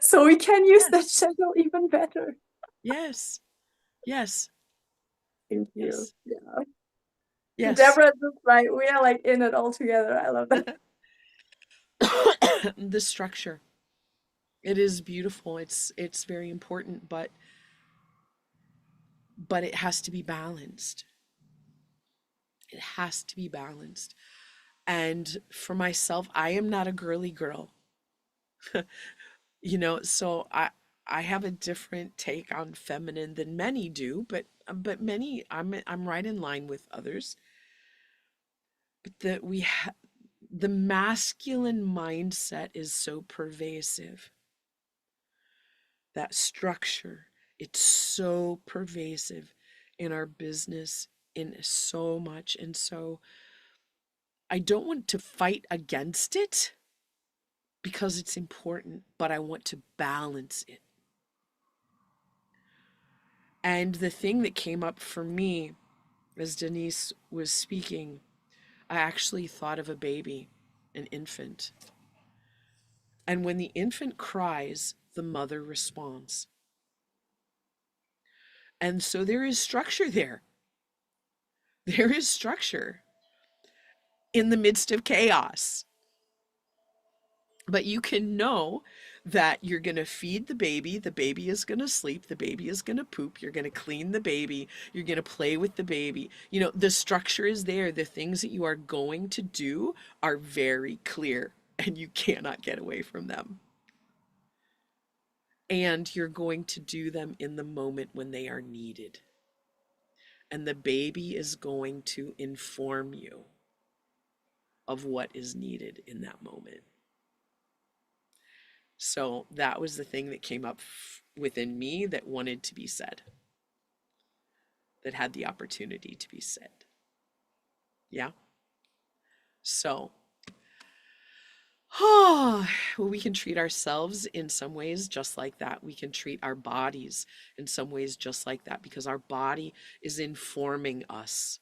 so we can use that Yes. channel even better. Yes. Yes. Thank you. Yes. Yeah, Yes. Deborah, just like we are like in it all together. I love that. The structure. It is beautiful. It's very important, but it has to be balanced. It has to be balanced. And for myself, I am not a girly girl. So I have a different take on feminine than many do, but many I'm right in line with others. But the masculine mindset is so pervasive. That structure, it's so pervasive in our business, in so much. And so I don't want to fight against it because it's important, but I want to balance it. And the thing that came up for me as Denise was speaking, I actually thought of a baby, an infant. And when the infant cries, the mother responds. And so there is structure there. There is structure in the midst of chaos. But you can know that you're going to feed the baby is going to sleep, the baby is going to poop, you're going to clean the baby, you're going to play with the baby. The structure is there. The things that you are going to do are very clear and you cannot get away from them. And you're going to do them in the moment when they are needed. And the baby is going to inform you of what is needed in that moment. So that was the thing that came up within me that wanted to be said, that had the opportunity to be said. Yeah. So, well, we can treat ourselves in some ways just like that. We can treat our bodies in some ways just like that, because our body is informing us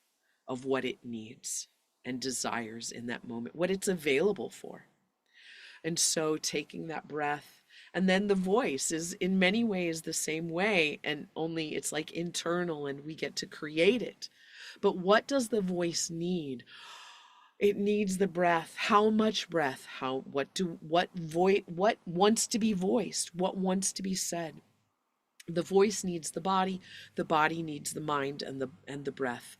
of what it needs and desires in that moment, what it's available for. And so taking that breath, and then the voice is in many ways the same way, and only it's like internal and we get to create it. But what does the voice need? It needs the breath. How much breath? What wants to be voiced? What wants to be said? The voice needs the body needs the mind, and the breath.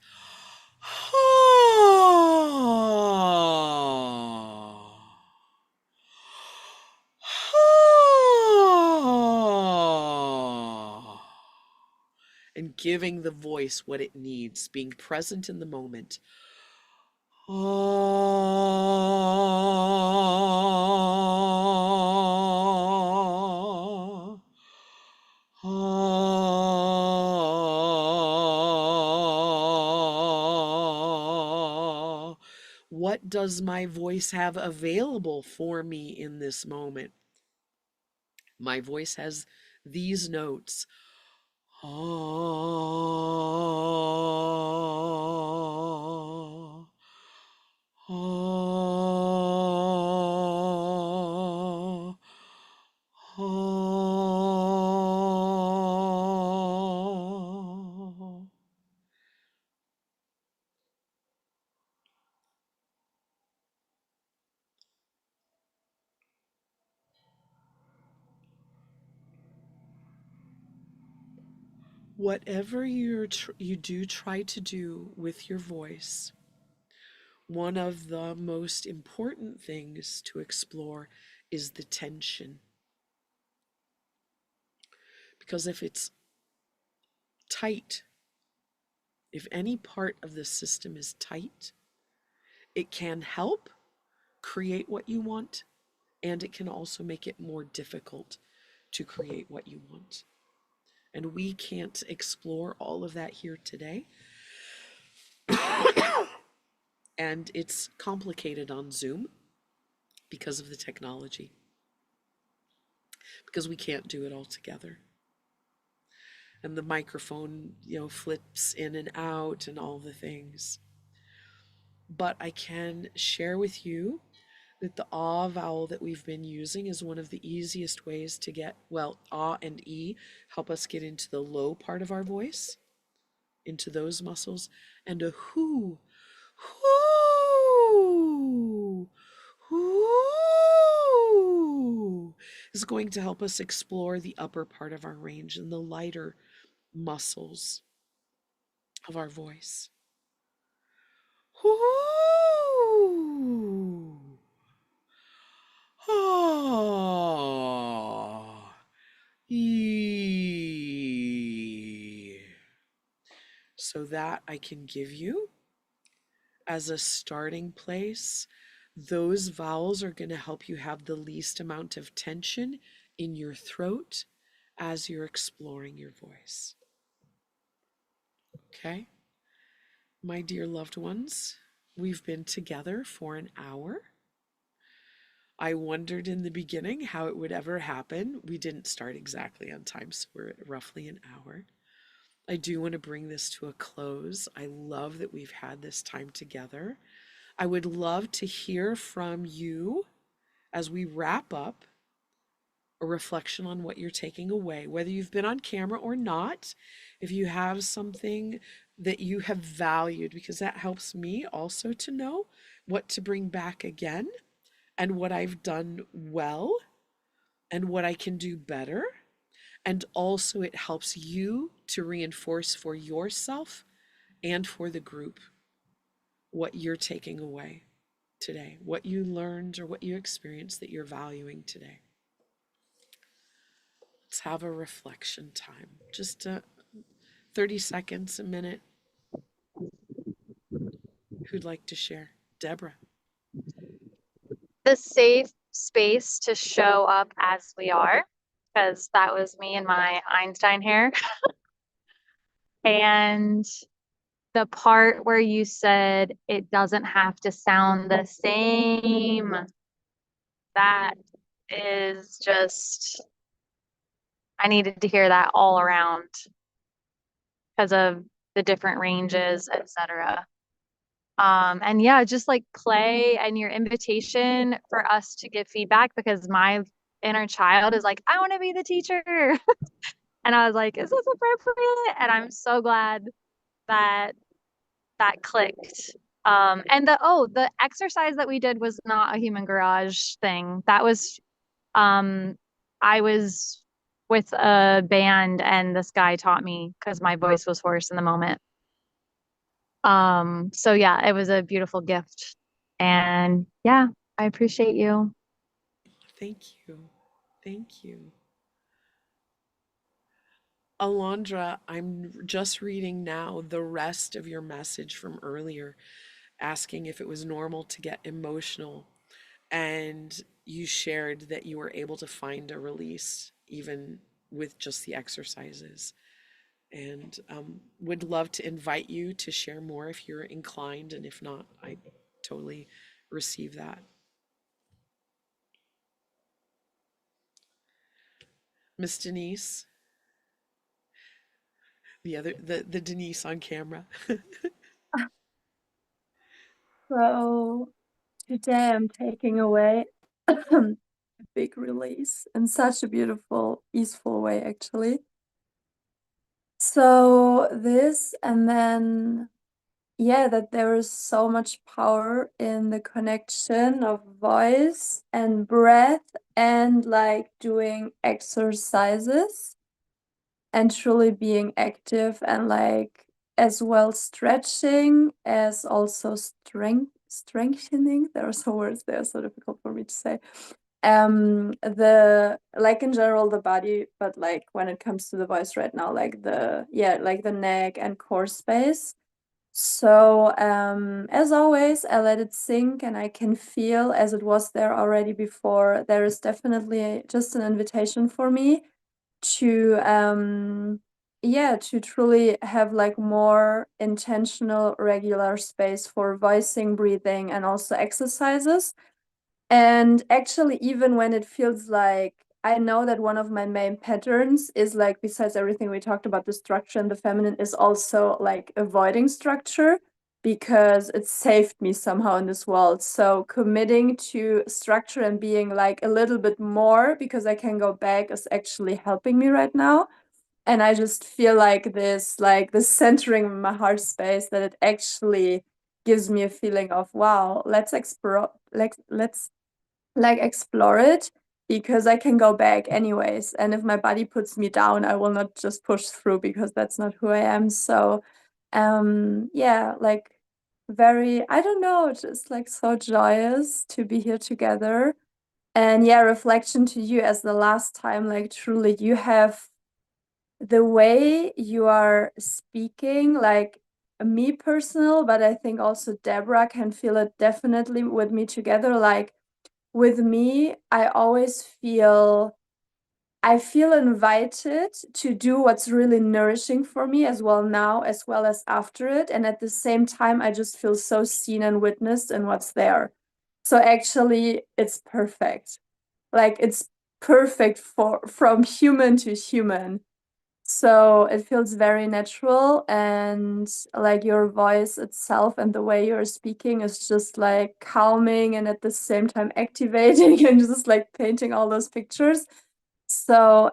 And giving the voice what it needs, being present in the moment. What does my voice have available for me in this moment? My voice has these notes. Whatever you do try to do with your voice, one of the most important things to explore is the tension. Because if it's tight, if any part of the system is tight, it can help create what you want, and it can also make it more difficult to create what you want. And we can't explore all of that here today. And it's complicated on Zoom because of the technology, because we can't do it all together. And the microphone, flips in and out and all the things. But I can share with you that the ah vowel that we've been using is one of the easiest ways to get, ah and e help us get into the low part of our voice, into those muscles, and a hoo, hoo, hoo. is going to help us explore the upper part of our range and the lighter muscles of our voice. Ooh. Oh. E. So that I can give you as a starting place. Those vowels are going to help you have the least amount of tension in your throat as you're exploring your voice. Okay? My dear loved ones, we've been together for an hour. I wondered in the beginning how it would ever happen. We didn't start exactly on time, so we're at roughly an hour. I do want to bring this to a close. I love that we've had this time together. I would love to hear from you as we wrap up a reflection on what you're taking away, whether you've been on camera or not. If you have something that you have valued, because that helps me also to know what to bring back again and what I've done well and what I can do better. And also, it helps you to reinforce for yourself and for the group what you're taking away today, what you learned or what you experienced that you're valuing today. Let's have a reflection time. Just 30 seconds, a minute. Who'd like to share? Deborah. The safe space to show up as we are, because that was me in my Einstein hair. And the part where you said it doesn't have to sound the same, that is just, I needed to hear that all around because of the different ranges, etc. And yeah, just like play and your invitation for us to give feedback, because my inner child is like, I want to be the teacher. And I was like, is this appropriate? And I'm so glad that that clicked. And the exercise that we did was not a human garage thing. That was, I was with a band and this guy taught me because my voice was hoarse in the moment. So yeah, it was a beautiful gift. And yeah, I appreciate you. Thank you. Thank you. Alondra, I'm just reading now the rest of your message from earlier, asking if it was normal to get emotional. And you shared that you were able to find a release even with just the exercises. And would love to invite you to share more if you're inclined. And if not, I totally receive that. Miss Denise, the Denise on camera. So today I'm taking away a big release in such a beautiful, easeful way, actually. So this, and then yeah, that there is so much power in the connection of voice and breath and like doing exercises and truly being active and like as well stretching as also strengthening. There are some words that are so difficult for me to say. The like in general the body, but like when it comes to the voice right now, like like the neck and core space. So as always, I let it sink and I can feel, as it was there already before, there is definitely just an invitation for me to to truly have like more intentional regular space for voicing, breathing, and also exercises. And actually, even when it feels like, I know that one of my main patterns is like, besides everything we talked about, the structure and the feminine, is also like avoiding structure because it saved me somehow in this world. So committing to structure and being like a little bit more because I can go back is actually helping me right now. And I just feel like this centering in my heart space, that it actually gives me a feeling of, wow, let's explore, let's like explore it. because I can go back anyways. And if my body puts me down, I will not just push through because that's not who I am. So, yeah, like very, I don't know, just like so joyous to be here together. And yeah, reflection to you as the last time, like truly, you have the way you are speaking, like me personal, but I think also Deborah can feel it definitely with me together. Like with me, I feel invited to do what's really nourishing for me as well now, as well as after it. And at the same time, I just feel so seen and witnessed in what's there. So actually, it's perfect. Like it's perfect for from human to human. So it feels very natural, and like your voice itself and the way you're speaking is just like calming and at the same time activating and just like painting all those pictures. So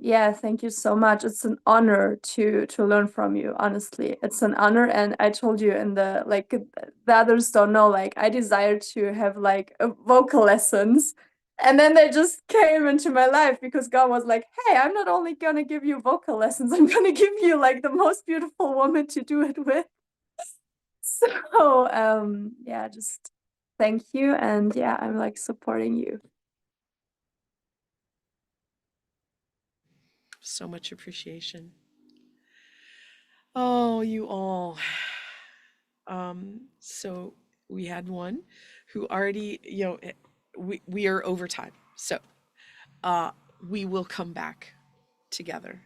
yeah, thank you so much. It's an honor to learn from you, honestly. It's an honor, and I told you in the like the others don't know, like I desire to have like vocal lessons. And then they just came into my life because God was like, "Hey, I'm not only gonna give you vocal lessons, I'm gonna give you like the most beautiful woman to do it with." So yeah, just thank you, and yeah, I'm like supporting you. So much appreciation. Oh, you all. So we had one who already, we are over time. So uh, we will come back together.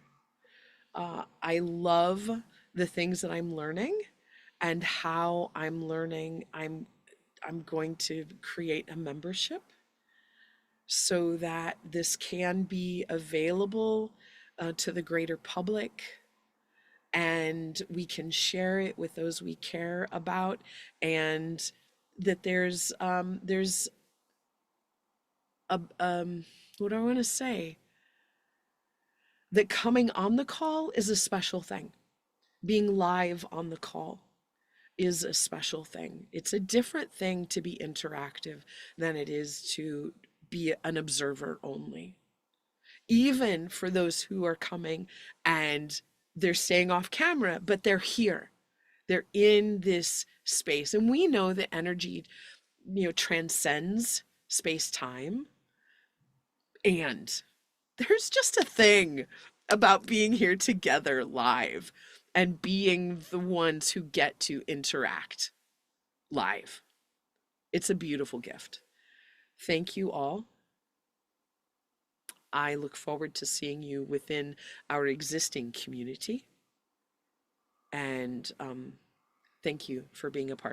I love the things that I'm learning and how I'm learning. I'm going to create a membership so that this can be available to the greater public, and we can share it with those we care about, and that there's a what do I want to say, that coming on the call is a special thing. Being live on the call is a special thing. It's a different thing to be interactive than it is to be an observer only. Even for those who are coming and they're staying off camera, but they're here. They're in this space. And we know that energy, transcends space time. And there's just a thing about being here together live and being the ones who get to interact live. It's a beautiful gift. Thank you all. I look forward to seeing you within our existing community. And thank you for being a part.